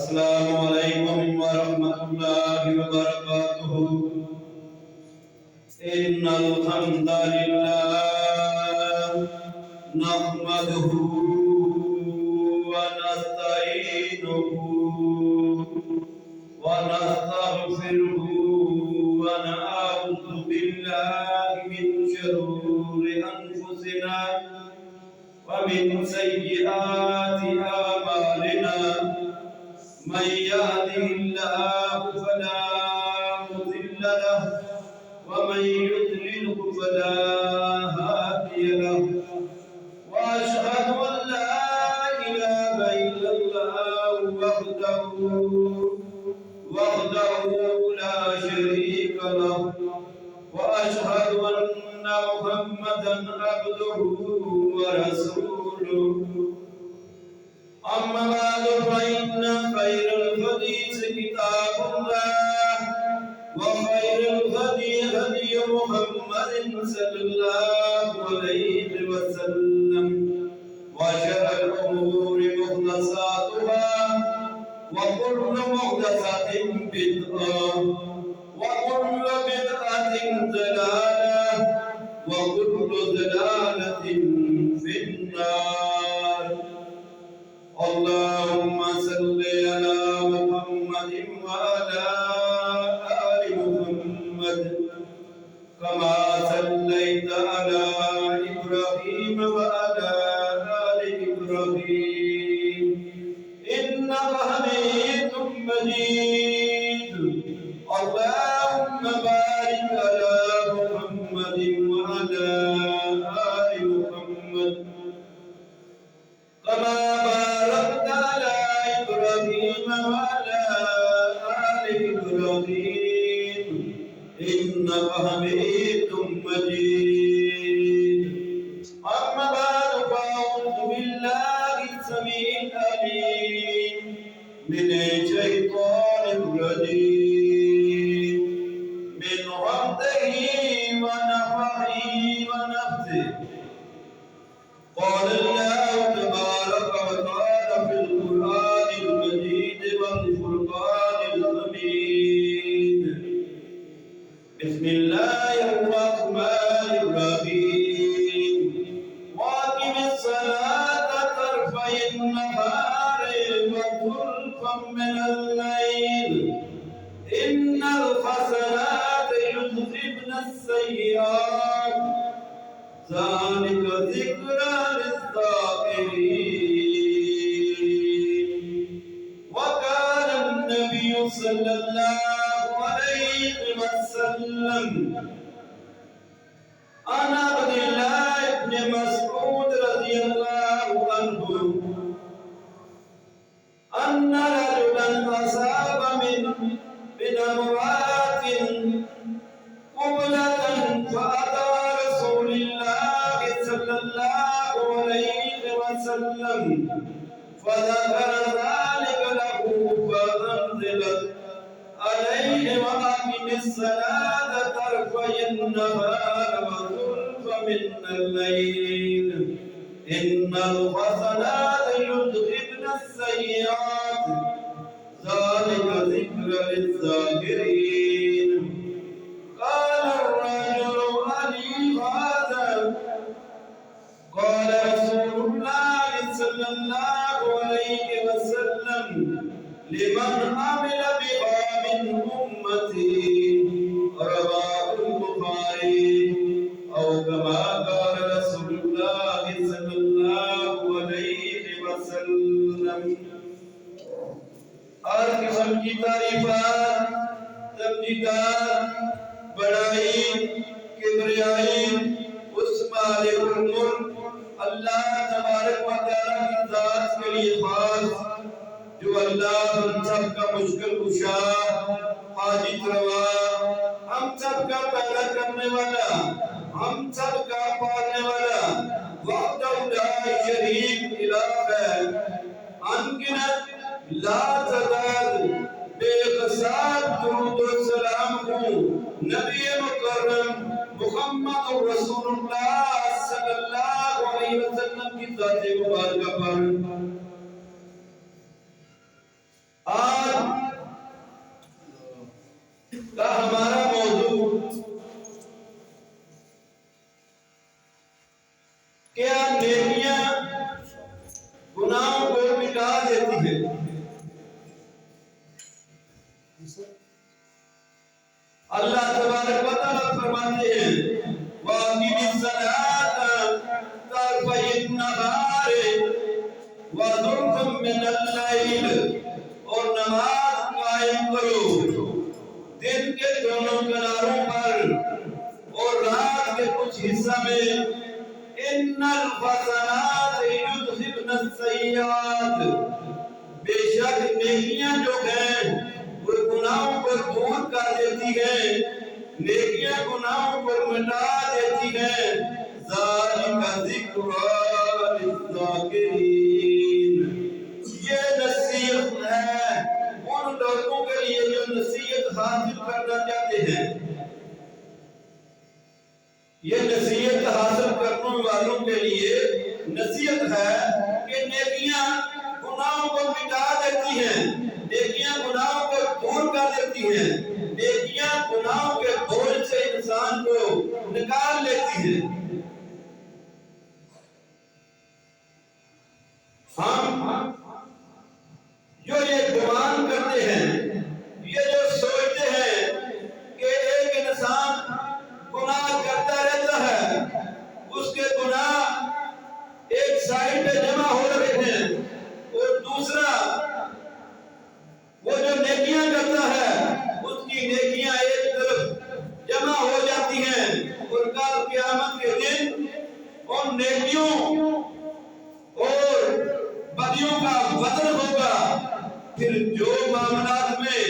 السلام علیکم ورحمۃ اللہ وبرکاتہ۔ ان الحمد للہ نحمدہ ونستعینہ ونستغفرہ ونعوذ باللہ من شرور انفسنا ومن سیئات اعمالنا، من يهده الله فلا مضل له ومن يضلل فلا هادي له، واشهد ان لا اله الا الله وحده لا شريك له، واشهد ان محمدا عبده ورسوله. أما بعد فإن خير الحديث كتاب الله، وخير الهدي هدي محمد صلى الله عليه وسلم، وشر الأمور محدثاتها وكل محدثة بدعة وكل بدعة ضلالة وكل ضلالة في النار. اللهم صل على محمد وعلى آل محمد كما صليت على إبراهيم وعلى آل إبراهيم إنك حميد مجيد. اللهم بارك على محمد وعلى آل محمد كما باركت على إبراهيم وعلى آل إبراهيم إنك حميد مجيد. أما بعد فأعوذ بالله السميع العليم من الشيطان الرجيم من همزه ونفخه ونفثه. قال الله تبارك وتعالى في القرآن المجيد والفرقان الحميد: بسم الله الرحمن الرحيم وأقم الصلاة طرفي النهار وزلفا من الليل إن الحسنات يذهبن السيئات ذلك ذكرى للذاكرين. وقال النبي صلى الله عليه وسلم عن عبد الله بن مسعود رضي الله عنه أن رجلا أصاب من امرأة قبلة فأتى رسول الله صلى الله عليه وسلم فذكر ذلك له فأنزلت عليه وأقم الصلاة طرفي النهار وزلفا من الليل إن الحسنات يذهبن السيئات ذلك ذكرى للذاكرين. قال الرجل ألي هذا؟ قال رسول الله صلى الله عليه وسلم لمن عمل بها من أمتي. رواه البخاري. أو كما قال رسول الله صلى الله عليه وسلم. اور قسم کی تعریفات، تمجیدات، بڑائی، کبریائی اس مالک الملک اللہ تبارک و تعالیٰ کی ذات کے لیے خاص، جو اللہ ہم سب کا مشکل کشا، حاجت روا، ہم سب کا پیدا کرنے والا، ہم سب کا پالنے والا، وحدہ لا شریک الہ ہے. انگنت لا تعداد بے حساب درود و سلام ہوں نبی مکرم محمد رسول اللہ صلی اللہ علیہ وسلم کی ذات مبارکہ پر آج کا ہمارا موضوع کیا نیکیاں گناہوں کو مٹا دیتی ہیں۔ اللہ تبارک و تعالیٰ فرماتے ہیں وَأَقِمِ الصَّلَاةَ طَرْفَيِ النَّهَارِ وَزُلْفًا مِّنَ اللَّيْلِ، اور نماز قائم کرو دن کے دونوں کناروں پر اور رات کے کچھ حصہ میں۔ ان الحسنات یذہبن السیئات، بے شک نیکیاں جو ہیں وہ گناہوں کو دور کر دیتی ہیں، نیکیاں گناہوں کو مٹا دیتی ہیں۔ ذالک ذکریٰ للذاکرین، یہ نصیحت ہے ان لوگوں کے لیے جو نصیحت حاصل کرنا چاہتے ہیں۔ یہ نصیحت حاصل کرنے والوں کے لیے نصیحت ہے کہ نیکیاں گناہوں کو مٹا دیتی ہیں، نیکیاں گناہوں کو دور کر دیتی ہیں، نیکیاں گناہوں کے بوجھ سے انسان کو نکال لیتی ہیں۔ ہم جو یہ گمان کرتے ہیں، یہ جو سوچتے ہیں کہ ایک انسان گناہ کرتا رہتا ہے، اس کے گناہ ایک سائڈ پہ جمع ہو رہے ہیں، اور دوسرا وہ جو نیکیاں کرتا ہے اس کی نیکیاں ایک طرف جمع ہو جاتی ہیں، اور کل قیامت کے دن ان نیکیوں اور بدیوں کا وزن ہوگا، پھر جو معاملات میں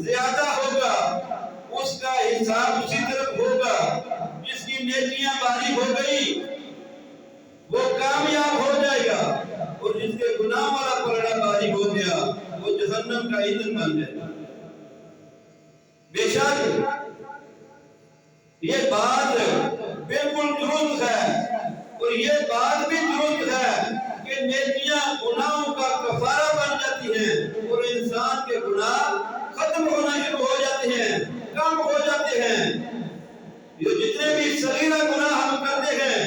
زیادہ ہوگا اس کا حساب اسی طرف ہوگا۔ جس کی نیکیاں باری ہو گئی وہ کامیاب ہو جائے گا، اور جس کے گناہ والا پلڑا باری ہو گیا وہ جہنم کا ایندھن بن جائے گا۔ بے شک یہ بات بالکل درست ہے، اور یہ بات بھی درست ہے کہ نیکیاں گناہوں کا کفارہ بن جاتی ہیں، اور انسان کے گناہ ختم ہونا شروع ہو جاتے ہیں، کم ہو جاتے ہیں۔ یہ جتنے بھی صغیرہ گناہ ہم کرتے ہیں،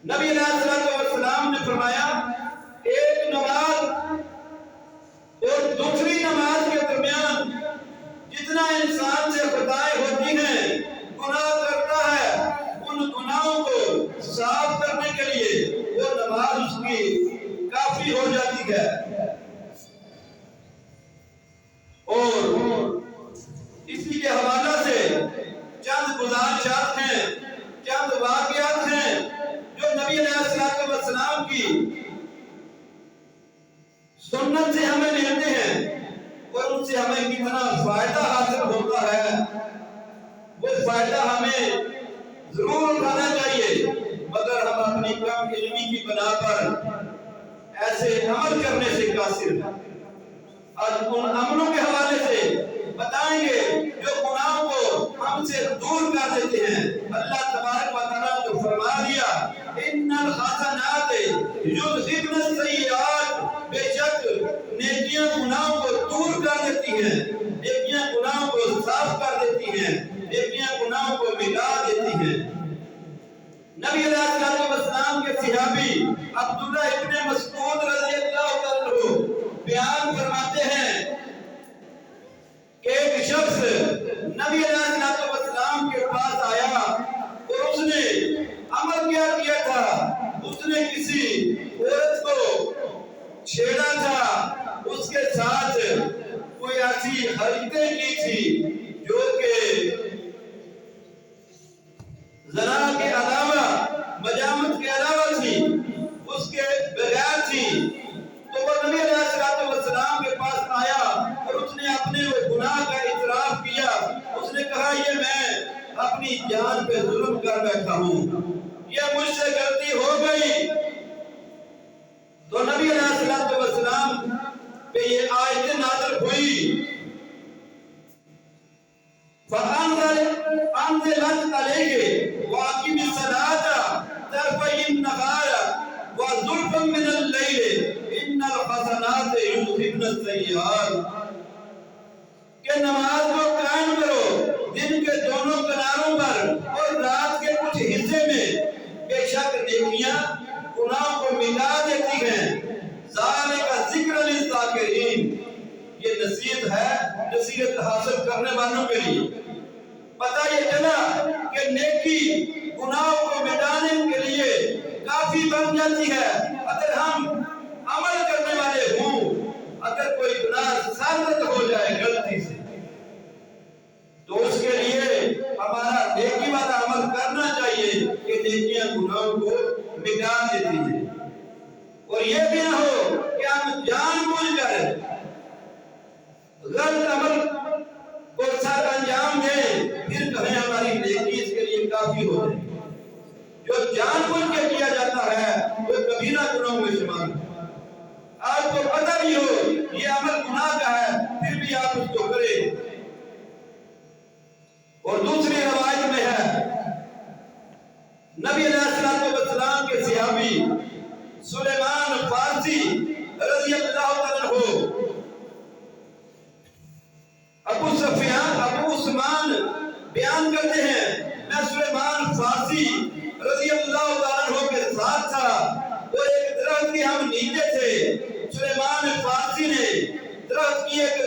نبی علیہ السلام نے فرمایا ایک نماز اور دوسری نماز کے درمیان جتنا انسان سے خطائیں ہوتی ہیں، گناہ کرتا ہے، ان گناہوں کو صاف کرنے کے لیے وہ نماز اس کی کافی ہو جاتی ہے۔ اور اسی کے حوالہ سے چند گزارشات ہیں، چند واقعات ہیں جو نبی علیہ السلام کی سنت سے ہمیں ملتے ہیں، اور ان سے ہمیں کتنا فائدہ حاصل ہوتا ہے وہ فائدہ ہمیں ضرور اٹھانا چاہیے، مگر ہم اپنی کم علمی کی بنا پر ایسے عمل کرنے سے قاصر ہیں۔ آج ان عملوں کے حوالے سے بتائیں گے جو گناہوں کو ہم سے دور کر دیتے ہیں۔ اللہ تبارک و تعالیٰ نے فرما دیا ان الحسنات یذہبن السیئات، بے شک نیکیاں گناہوں کو دور کر دیتی ہیں، نیکیاں گناہوں کو صاف کر دیتی ہیں، نیکیاں گناہوں کو مٹا دیتی ہیں۔ نبی علیہ السلام کے صحابی عبداللہ ابن مسعود رضی اللہ عنہ بیان فرماتے ہیں کہ ایک شخص نبی علیہ السلام کے پاس آیا، اور اس نے عمل کیا تھا، اس نے کسی عورت کو چھیڑا تھا، اس کے ساتھ کوئی ایسی حرکتیں کی تھی جو کہ زنا کے علاوہ، مجامت کے علاوہ تھی، اس کے بغیر تھی۔ تو وہ نبی علیہ السلام کے پاس آیا اور اس نے اپنے وہ گناہ کا اعتراف کیا۔ اس نے کہا یہ میں اپنی جان پہ ظلم کر بیٹھا ہوں، یہ مجھ سے غلطی ہو گئی۔ تو نبی علیہ السلام پہ یہ آیت نازل ہوئی فَأَنزَلَتْ عَلَيْهِ وَأَقِمِ الصَّلَاةَ طَرْفَيِ النَّهَارِ وَزُلْفًا مِّنَ اللَّيْلِ إِنَّ الْحَسَنَاتِ يُذْهِبْنَ السیئات کہ نماز کو قائم کرو دن کے دونوں کناروں پر اور رات کے کچھ حصے میں، بے شک نیکیاں گناہوں کو مٹا دیتی ہیں۔ ذالک ذکر للذاکرین، یہ نصیحت ہے نصیحت حاصل کرنے والوں کے لیے۔ پتہ یہ چلا کہ نیکی گناہوں کو مٹانے کے لیے کافی بن جاتی ہے اگر ہم عمل کرنے والے ہوں۔ اگر کوئی گناہ ثابت ہو جائے غلطی سے تو اس کے لیے ہمارا نیکی والا عمل کرنا چاہیے کہ نیکیاں گناہوں کو مٹا دیتی ہیں۔ اور یہ بھی نہ ہو کہ ہم جان بوجھ کر غلط عمل کو سر انجام دیں پھر کہیں ہماری نیکی اس کے لیے کافی ہو جائے۔ جو جان بوجھ کے کیا جاتا ہے وہ کبیرہ گناہوں میں شمار ہے۔ آپ کو پتہ بھی ہو یہ عمل گناہ کا ہے پھر بھی آپ اس کو کریں۔ اور دوسری روایت میں ہے نبی علیہ السلام کے صحابی سلیمان فارسی رضی اللہ عنہ ابو عثمان بیان کرتے ہیں میں سلیمان فارسی رضی اللہ عنہ کے ساتھ تھا اور ایک درخت کے ہم نیچے تھے۔ سلیمان فارسی نے درخت کی ایک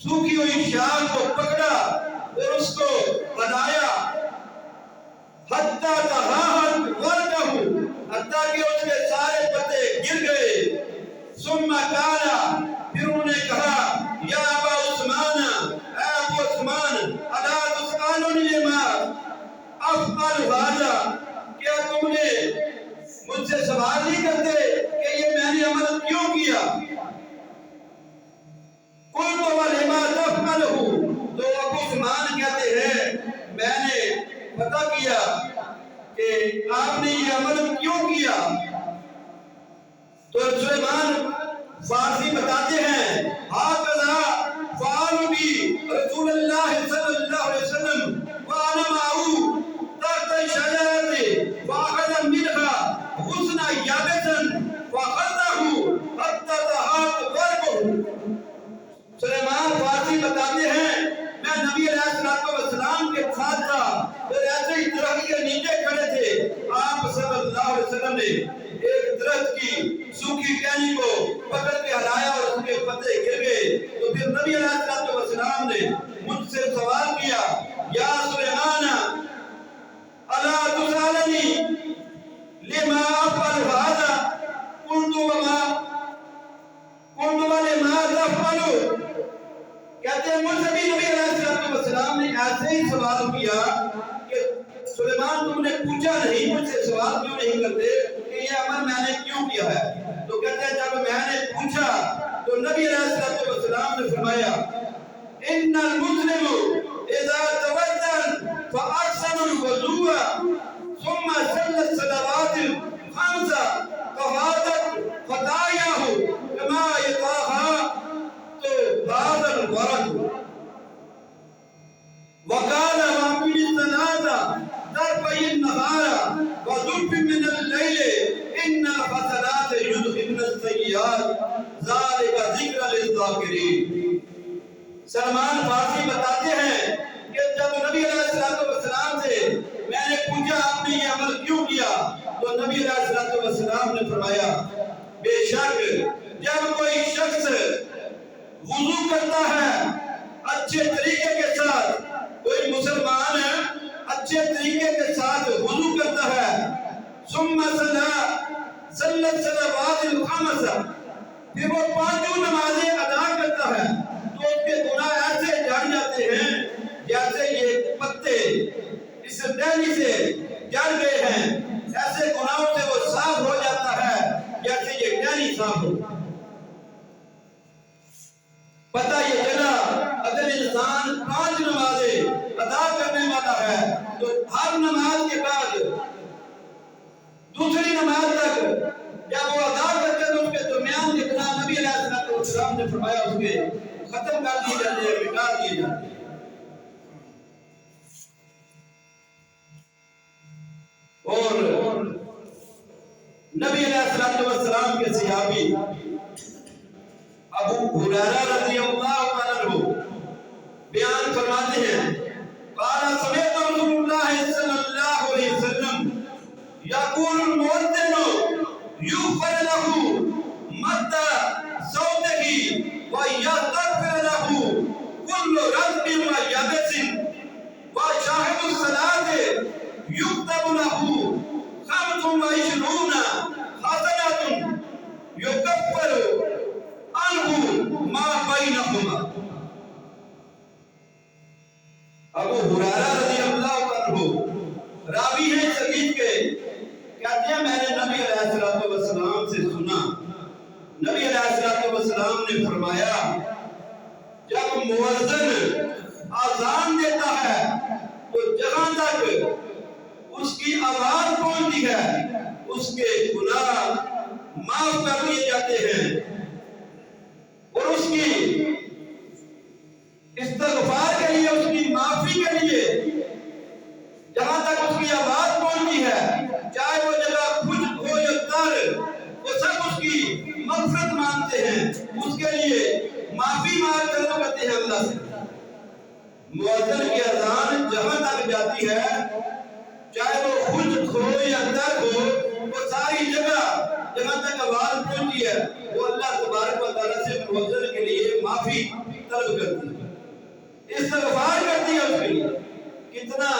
سوکھی ہوئی شاخ کو پکڑا اور اس کو بنایا حتیٰ تہاہت ورقہ، حتیٰ کہ اس کے سارے پتے گر گئے۔ ثم قال، پھر انہوں نے کہا یا ابا عثمان، اے ابو عثمان، الا تسألنی لما افعل هذا، کیا تم نے مجھ سے سوال نہیں کرتے کہ یہ میں نے عمل کیوں کیا؟ قلت ولما تفعله، تو ابو عثمان کہتے ہیں میں نے پتہ کیا کہ آپ نے یہ عمل کیوں کیا۔ تو سلیمان فارسی بتاتے ہیں ہاکذا فعل بی رسول اللہ صلی اللہ علیہ وسلم وانا معه تحت الشجرة فأخذ منها غصنا يابسا فأخذه حتى تهات ورقه۔ سلیمان فارسی بتاتے ہیں میں نبی علیہ السلام کے ساتھ تھا اور ایسے ہی درخت کے نیچے کھڑے تھے۔ آپ صلی اللہ علیہ وسلم نے ایک درخت کی سوکھی ٹہنی کو پکڑ کے ہلایا اور اس کے پتے گر گئے۔ تو پھر نبی علیہ السلام نے مجھ سے سوال کیا یا سلیمان الا تسألنی لما افعل هذا، قلت ولما تفعل، کہتے ہیں مجھ سے بھی نبی علیہ السلام نے ایسے ہی سوال کیا کہ سلیمان تم نے پوچھا نہیں، مجھ سے سوال کیوں نہیں کرتے کہ یہ عمل میں نے کیوں کیا ہے؟ تو کہتے ہیں جب میں نے پوچھا تو نبی علیہ السلام نے فرمایا ان المسلم اذا توضأ فاحسن الوضوء ثم صلى الصلوات الخمس طهارت خطاياه كما يطهر هذا الورق، وقال وأقم الصلاة طرفي النهار وزلفا من الليل إن الحسنات يذهبن السيئات ذلك ذکر للذاکرین۔ سلمان فارسی بتاتے ہیں کہ جب نبی علیہ السلام سے میں نے پوچھا آپ نے یہ عمل کیوں کیا تو نبی علیہ السلام نے فرمایا بے شک جب کوئی شخص وضو کرتا ہے اچھے طریقے کے ساتھ، کوئی مسلمان اچھے طریقے کے ساتھ وضو کرتا ہے، ثم صلی الصلوات الخمس، پھر وہ پانچوں نمازیں ادا کرتا ہے تو اس کے گناہ ایسے جھڑ جاتے ہیں جیسے یہ پتے اس ٹہنی سے جڑ گئے ہیں، ایسے گناہوں سے وہ صاف ہو جاتا ہے جیسے یہ ٹہنی صاف ہو۔ پتہ یہ چلا اگر انسان 5 نمازیں ادا کرنے والا ہے تو ہر نماز کے بعد دوسری نماز تک جب وہ ادا کرتے تو اس کے درمیان جتنا نبی علیہ السلام نے فرمایا اس کے ختم کر دیے جاتے ہیں، مٹا دیے جاتے ہیں۔ اور نبی علیہ السلام کے صحابی ابو ہریرہ رضی اللہ عنہ بیان فرماتے ہیں قال سمعت رسول اللہ صلی اللہ علیہ وسلم یقول المؤذن یغفر له مد صوته ويستغفر له كل رطب ويابس وشاهد الصلاة يكتب له 25 حسنة يكفر عنه ما بينهما. ابو ہریرہ رضی اللہ عنہ راوی ہیں اس حدیث کے، کہتے ہیں میں نے نبی علیہ الصلوۃ والسلام سے سنا، نبی علیہ الصلوۃ والسلام نے فرمایا جب مؤذن اذان دیتا ہے تو جہاں تک اس کی آواز پہنچتی ہے اس کے گناہ معاف کر دیے جاتے ہیں اور اس کی استغفار کے لیے، اس کی معافی کے لیے جہاں تک اس کی آواز پہنچتی ہے، چاہے وہ جگہ خشک ہو یا تر، وہ سب اس کی مغفرت مانگتے ہیں، اس کے لیے معافی مانگ طلب کرتے ہیں اللہ سے. مؤذن کی اذان جہاں تک جاتی ہے، چاہے وہ خشک ہو یا تر ہو، وہ ساری جگہ جہاں تک آواز پہنچتی ہے وہ اللہ تبارک و تعالیٰ سے مؤذن کے لیے معافی طلب کرتی ہے، استغفار کرتی ہے اس کے لیے. کتنا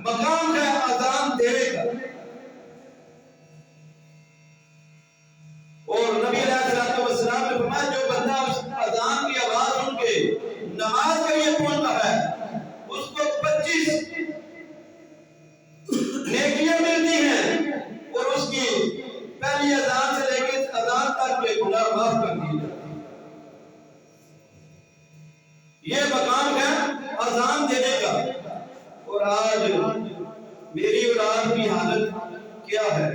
مقام ہے اذان دینے کا. اور نبی علیہ الصلوۃ والسلام نے فرمایا جو بندہ اس اذان کی آواز سن کے نماز کے لیے پہنچتا ہے اس کو 25 نیکیاں ملتی ہیں اور اس کی پہلی اذان سے لے کے اذان تک کے گناہ معاف کر دیے جاتے ہیں. یہ مقام ہے اذان دینے کا. اور آج میری اور آپ کی حالت کیا ہے؟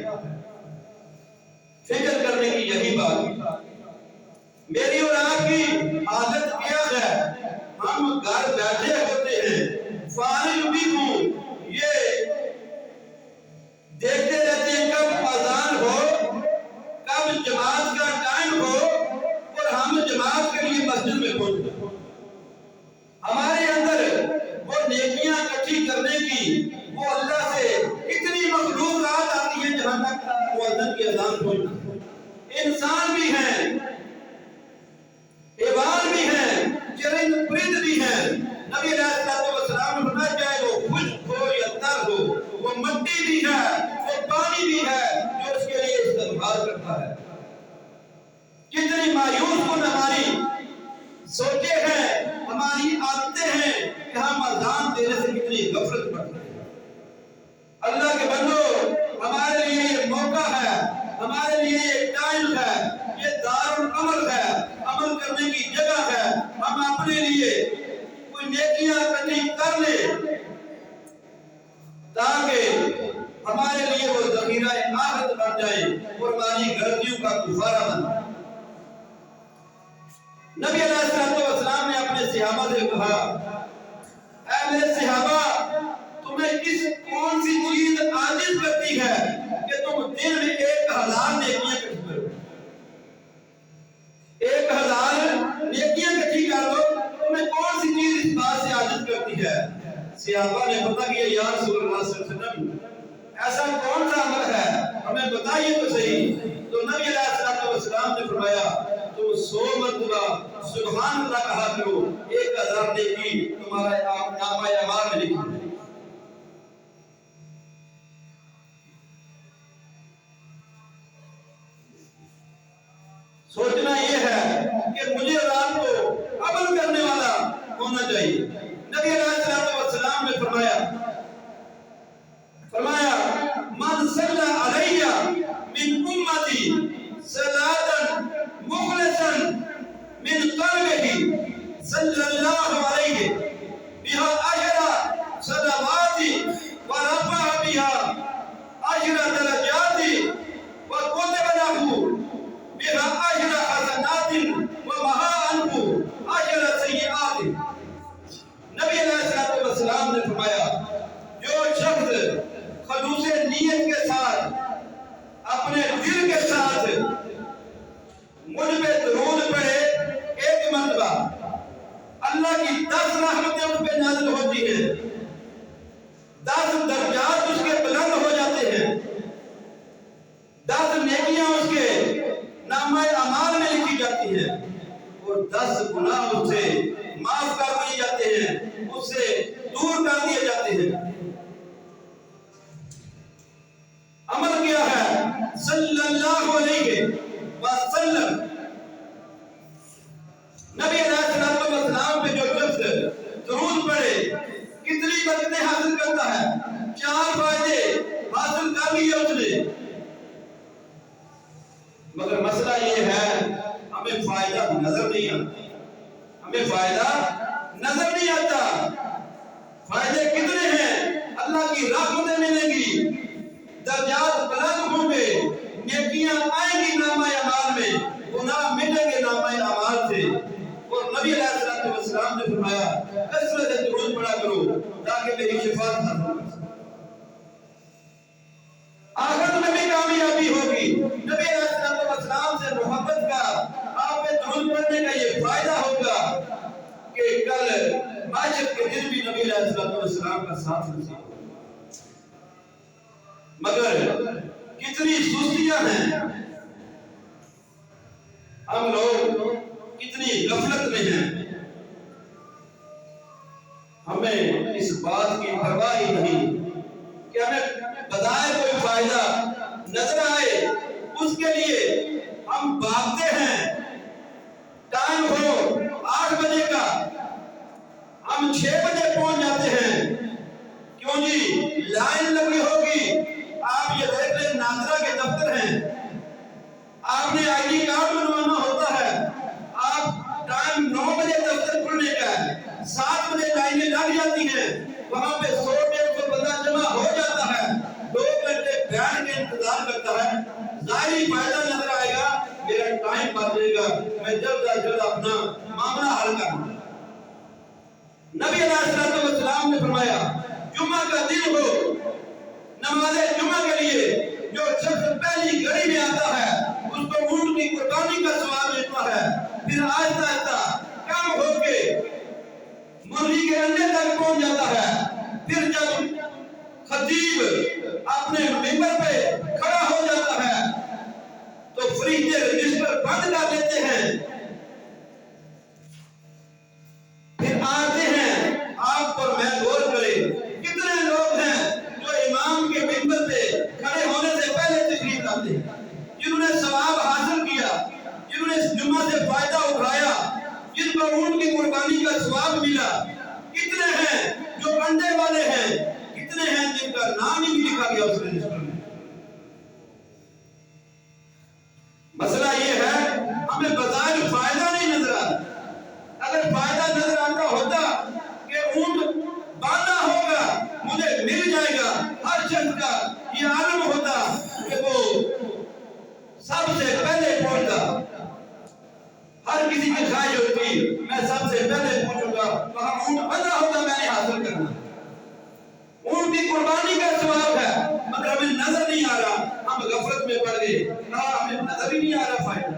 فکر کرنے کی یہی بات. میری اور آپ کی حالت کیا ہے؟ ہم گھر بیٹھے ہوتے ہیں، فارغ بھی ہوں، یہ دیکھتے رہتے ہیں کب اذان ہو، کب جماعت کا ٹائم ہو اور ہم جماعت کے لیے مسجد میں پہنچتے ہیں. ہمارے اندر وہ نیکیاں اکٹھی کرنے کی، وہ اللہ سے اتنی مخلوقات آتی ہیں جہاں تک مؤذن کی اذان پہنچتی ہے. انسان بھی ہیں، حیوان بھی ہیں، چرند پرند بھی ہیں. نبی علیہ الصلوۃ والسلام نے فرمایا چاہے وہ خشک ہو یا تر ہو، وہ مٹی بھی ہے، وہ پانی بھی ہے جو اس کے لیے استغفار کرتا ہے. کتنی مایوس کن ہماری سوچے ہیں، ہماری عادتیں ہیں کہ ہم اذان دینے سے کتنی غفلت کرتے ہیں. اللہ کے بندو، ہمارے لیے یہ موقع ہے، ہمارے لیے یہ ٹائم ہے، یہ دار العمل ہے، عمل کرنے کی جگہ ہے. ہم اپنے لیے کوئی نیکیاں اکٹھی کر لیں تاکہ ہمارے لیے وہ ذخیرہ آخرت بن جائے اور ہماری غلطیوں کا کفارہ بن جائے. نبی علیہ الصلوۃ والسلام نے اپنے صحابہ سے کہا اے میرے صحابہ، تمہیں کون سی چیز عاجز کرتی ہے کہ تم دن میں 1000 نیکیاں اکٹھی کرو؟ 1000 نیکیاں اکٹھی کر لو، تمہیں کون سی چیز اس بات سے عاجز کرتی ہے؟ صحابہ نے پتہ کیا یا رسول اللہ صلی اللہ علیہ وسلم ایسا کون سا عمل ہے، ہمیں بتائیے تو صحیح. تو نبی علیہ الصلوۃ والسلام نے فرمایا تو 100 مرتبہ سبحان اللہ کہا کرو، 1000 نیکی تمہارا نامہ اعمال میں لکھی ہے. سوچنا یہ ہے کہ مجھے اور آپ کو عمل کرنے والا ہونا چاہیے. نبی علیہ الصلوۃ والسلام نے فرمایا من صلی علی من امتی صلاۃ مخلصا من قلبه صلی اللہ علیہ بها 10 صلوات ورفع بها 10 درجات وكتب له بها 10 حسنات ومحى عنه 10 سیئات. نبی علیہ الصلوۃ والسلام نے فرمایا جو شخص خلوص نیت کے ساتھ اپنے دل کے ساتھ مجھ پہ درود پڑھے اللہ کی 10 رحمتیں اس پہ نازل ہوتی ہیں، 10 درجات اس کے بلند ہو جاتے ہیں، 10 نیکیاں اس کے نامہ اعمال میں لکھی جاتی ہیں، اور 10 گناہ اس سے معاف کر دیے جاتے ہیں، اس سے دور کر دیے جاتے ہیں۔ عمل کیا ہے صلی اللہ علیہ وسلم، نبی علیہ السلام پہ جو شخص درود پڑھے کتنی برکتیں حاصل کرتا ہے، 4 فائدے حاصل کر لیے اس نے۔ مگر مسئلہ یہ ہے ہمیں فائدہ نظر نہیں آتا، ہمیں فائدہ نظر نہیں آتا۔ فائدے کتنے ہیں؟ اللہ کی رحمتیں ملیں گی، درجات بلند ہوں گے، نیکیاں آئیں گی نامہ اعمال میں، گناہ مٹیں گے نامہ اعمال سے۔ اور نبی علیہ السلام نے فرمایا کثرت سے درود پڑھا کرو تاکہ میری شفاعت حاصل ہو سکے، آخرت میں بھی کامیابی ہوگی۔ نبی علیہ السلام سے محبت کا، آپ پہ درود پڑھنے کا یہ فائدہ ہوگا کہ کل معاشر کے دن بھی نبی علیہ السلام کا ساتھ نصیب ہوگا۔ مگر کتنی سستیاں ہیں، ہم لوگ کتنی غفلت میں ہیں، ہمیں اس بات کی پرواہ ہی نہیں کہ ہمیں بظاہر کوئی فائدہ نظر آئے، اس کے لیے ہم بھاگتے ہیں۔ ٹائم ہو 8 بجے کا، ہم 6 بجے پہنچ جاتے ہیں، کیوں جی لائن لگی ہوگی۔ آپ یہ دیکھ لیں ناظرہ کے دفتر ہیں، آپ نے آئی ڈی کارڈ بنوانا ہوتا ہے، آپ ٹائم 9 بجے دفتر کھلنے کا ہے، 7 بجے لائنیں لگ جاتی ہیں، وہاں پہ 100-150 بندہ جمع ہو جاتا ہے، 2 گھنٹے بیٹھ کے انتظار کرتا ہے۔ ظاہری فائدہ نظر آئے گا، میرا ٹائم بچے گا، میں جلد از جلد اپنا معاملہ حل کروں۔ نبی علیہ السلام نے فرمایا جمعہ کا دن ہو، نماز جمعہ کے لیے جو شخص پہلی گھڑی میں آتا ہے اس کو اونٹ کی قربانی کا ثواب ملتا ہے، پھر آہستہ آہستہ کم ہو کے مرغی کے انڈے تک پہنچ جاتا ہے، پھر جب خطیب اپنے ممبر پہ کھڑا ہو جاتا ہے تو فرشتے رجسٹر بند کر دیتے ہیں، پھر آتے ہیں آپ پر میں غور کریں کتنے لوگ ہیں جو امام کے ممبر پہ کھڑے ہونے سے پہلے تشریف لاتے ہیں، جنہوں نے ثواب حاصل کیا، جنہوں نے اس جمعہ سے فائدہ اٹھایا، جن کو اونٹ کی قربانی کا ثواب ملا۔ کتنے ہیں جو انڈے والے ہیں، کتنے ہیں جن کا نام ہی نہیں لکھا گیا اس رجسٹر میں۔ مسئلہ یہ ہے ہمیں بظاہر فائدہ نہیں نظر آتا۔ اگر فائدہ نظر آتا ہوتا کہ اونٹ باندھا ہوگا مجھے مل جائے گا، ہر شخص کا یہ عالم ہوتا کہ وہ سب سے پہلے پہنچتا، ہر کسی کی خواہش ہوتی میں سب سے پہلے پہنچوں گا، وہاں اونٹ بندھا ہوگا میں نے حاصل کرنا۔ اونٹ کی قربانی کا ثواب ہے مگر ہمیں نظر نہیں آ رہا، ہم غفلت میں پڑ گئے، ہمیں نظر ہی نہیں آ رہا فائدہ۔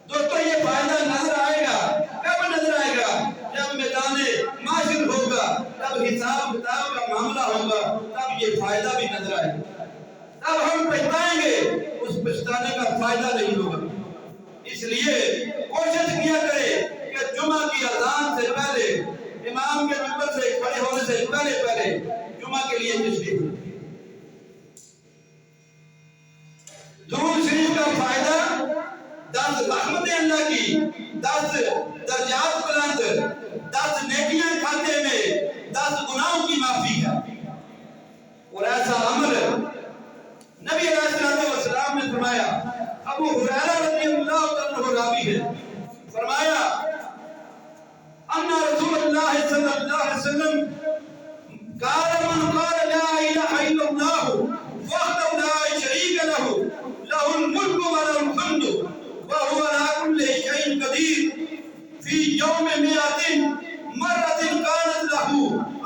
دوستو یہ فائدہ نظر آئے گا، کب نظر آئے گا؟ جب میدان معاشر ہوگا، تب حساب کتاب کا معاملہ ہوگا، تب یہ فائدہ بھی نظر آئے گا، تب ہم پچھتائیں گے، اس پچھتانے کا فائدہ نہیں ہوگا۔ اس لیے کوشش کیا کرے کہ جمعہ کی اذان سے پہلے، امام کے ممبر سے کھڑے ہونے سے پہلے جمعہ کے لیے تشریف لائیں۔ درود شریف کا فائدہ 10 رحمتیں اللہ کی، 10 درجات بلند، 10 نیکیاں کھاتے میں، 10 گناہوں کی معافی ہے۔ اور ایسا عمل نبی علیہ السلام نے فرمایا، ابو ہریرہ رضی اللہ عنہ راوی ہے، فرمایا ان رسول اللہ صلی اللہ علیہ وسلم قال من قال لا الہ الا اللہ وحدہ لا شریک لہ لہ الملک وله الحمد وهو على كل شيء قدير في يوم 100 مرة كانت له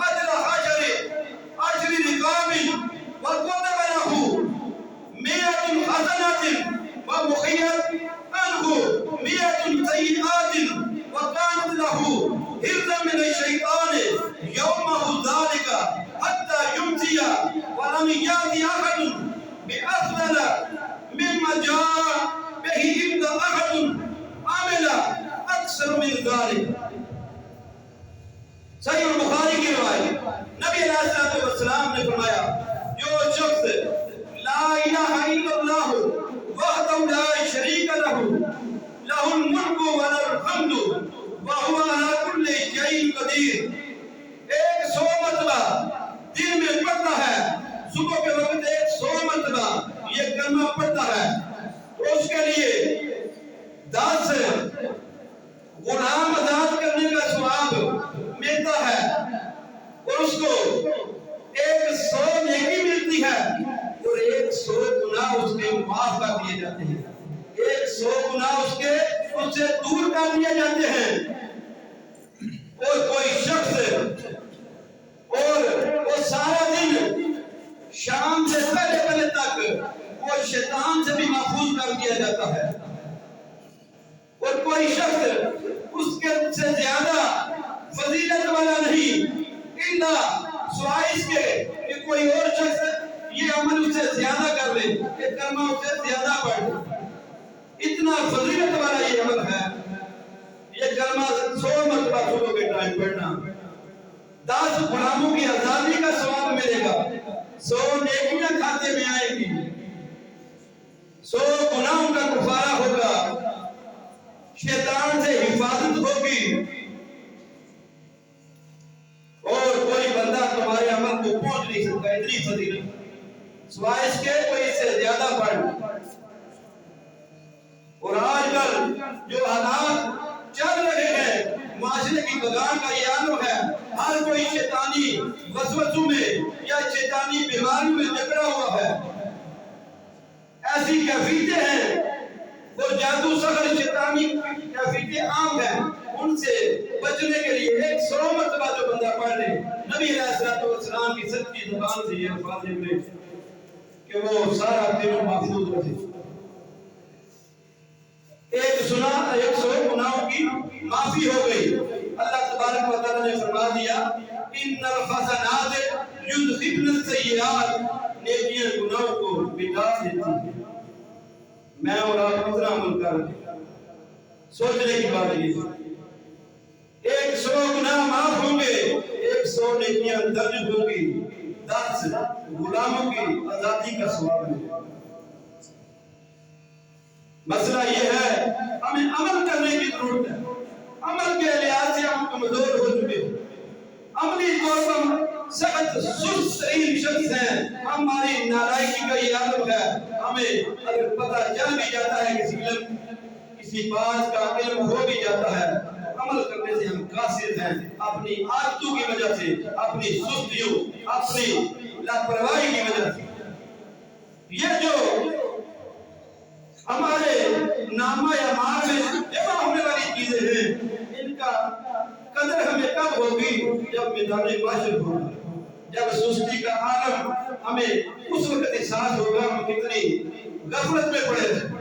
أجر 10 رقاب وكتب له 100 حسنة ومحيت عنه 100 سيئات وكانت له يأتي أحد بأفضل مما جاء به إلا أحد عمل أكثر من ذلك. صحیح البخاری کی روایت، نبی علیہ الصلوۃ والسلام نے فرمایا جو شخص لا الہ الا اللہ وحدہ لا شریک لہ لہ الملک ولہ الحمد وہو علی کل شیء قدیر 100 مرتبہ دن میں پڑھتا ہے، صبح کے وقت 100 مرتبہ یہ کلمہ پڑھتا ہے تو اس کے لیے 10 غلام آزاد کرنے کا ثواب ملتا ہے اور اس کو 100 نیکی ملتی ہے اور 100 گناہ اس کے معاف کر دیے جاتے ہیں، 100 گناہ اس سے دور کر دیے جاتے ہیں۔ اور کوئی شخص اور وہ سارا دن شام سے پہلے تک وہ شیطان سے بھی محفوظ کر دیا جاتا ہے، اور کوئی شخص اس کے سے زیادہ فضیلت والا نہیں الا سوائے اس کے کہ کوئی اور شخص یہ عمل اس سے زیادہ کر لے، یہ کلمہ اس سے زیادہ پڑھ لے، اتنا فضیلت والا یہ عمل ہے۔ یہ کلمہ 100 مرتبہ صبح کے ٹائم پڑھنا، 10 غلاموں کی آزادی کا ثواب ملے گا، 100 نیکیاں کھاتے میں آئے گی، 100 گناہوں کا کفارہ ہوگا، شیطان سے حفاظت ہوگی، اور کوئی بندہ تمہارے عمل کو پہنچ نہیں سکتا، اتنی فضیلت سوائے اس کے کوئی اس سے زیادہ پڑھ۔ اور آج کل جو حالات چل رہے ہیں معاشرے کی بغان کا یہ عالم ہے، ہر کوئی شیطانی وسوسوں میں یا شیطانی بیماریوں میں جکڑا ہوا ہے، ایسی کیفیتیں ہیں اور جادو سحر شیطانی کیفیتیں عام ہیں، ان سے بچنے کے لیے 100 مرتبہ جو بندہ پڑھ لے، نبی علیہ الصلوۃ والسلام کی سچی زبان سے یہ الفاظ نکلے کہ وہ سارا دل محفوظ رہے۔ 100 گناہوں کی معافی ہو گئی۔ اللہ تبارک و تعالی نے فرما دیا ان الحسنات یذہبن السیئات، نیکیاں گناہوں کو مٹا دیتی ہیں۔ میں اور آپ کتنا عمل کر رہے ہیں، سوچنے کی بات یہ ہے۔ 100 گناہ معاف ہوں گے، 100 نیکیاں درج ہوں گی، 10 غلاموں کی آزادی کا ثواب ملے گا۔ مسئلہ یہ ہے ہمیں عمل کرنے کی ضرورت ہے، عمل کے لحاظ سے ہم کمزور ہو چکے ہیں، عملی طور پر سخت سست ترین شخص ہیں، ہماری نالائکی کا یہ عالم ہے، ہمیں اگر پتہ چل بھی جاتا ہے کسی بات کا علم ہو بھی جاتا ہے، عمل کرنے سے ہم قاصر ہیں، اپنی عادتوں کی وجہ سے، اپنی سستیوں، اپنی لاپرواہی کی وجہ سے۔ یہ جو ہمارے نامہ اعمال میں جمع ہونے والی چیزیں ہیں، ان کا قدر ہمیں کب ہوگی؟ جب میدان محشر ہوگا، جب سستی کا عالم ہمیں اس وقت احساس ہوگا ہم کتنی غفلت میں پڑے ہیں۔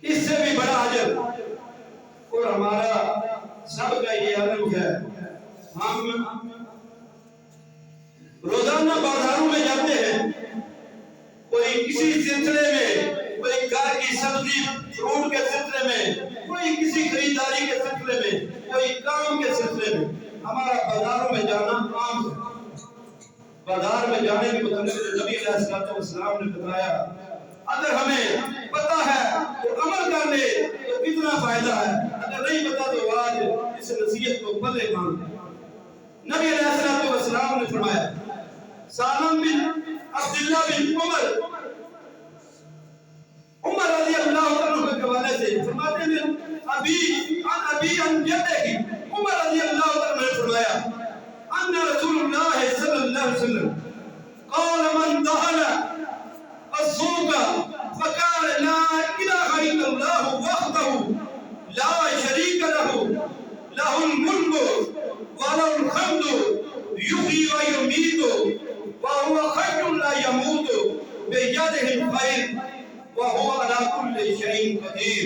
اس سے بھی بڑا اجر اور ہمارا سب کا یہ عالم ہے، ہم روزانہ بازاروں میں جاتے ہیں، کوئی کسی سلسلے میں، کوئی گھر کی سبزی فروٹ کے سلسلے میں، کوئی کسی خریداری کے سلسلے میں، کوئی کام کے سلسلے میں، ہمارا بازاروں میں جانا عام ہے۔ بازار میں جانے کے متعلق نبی علیہ الصلوۃ والسلام نے بتایا اگر ہمیں پتہ ہے تو عمل کر لے تو کتنا فائدہ ہے، اگر نہیں پتہ تو آج اس نصیحت کو پلے باندھ لے۔ نبی علیہ الصلوۃ والسلام نے فرمایا سالم بن عبداللہ بن عمر رضی اللہ عنہ کے حوالے سے فرماتے ہیں ابی ان جدہ عمر رضی اللہ عنہ نے فرمایا ان رسول اللہ صلی اللہ علیہ وسلم قال من دخل السوق فقال لا الہ الا اللہ وحدہ لا شریک لہ لہ الملک ولہ الحمد یحیی ویمیت وهو حي لا يموت بيده الخير وهو على كل شيء قدير۔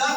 10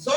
100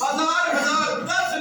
1000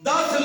10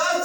10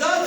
10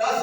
10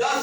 10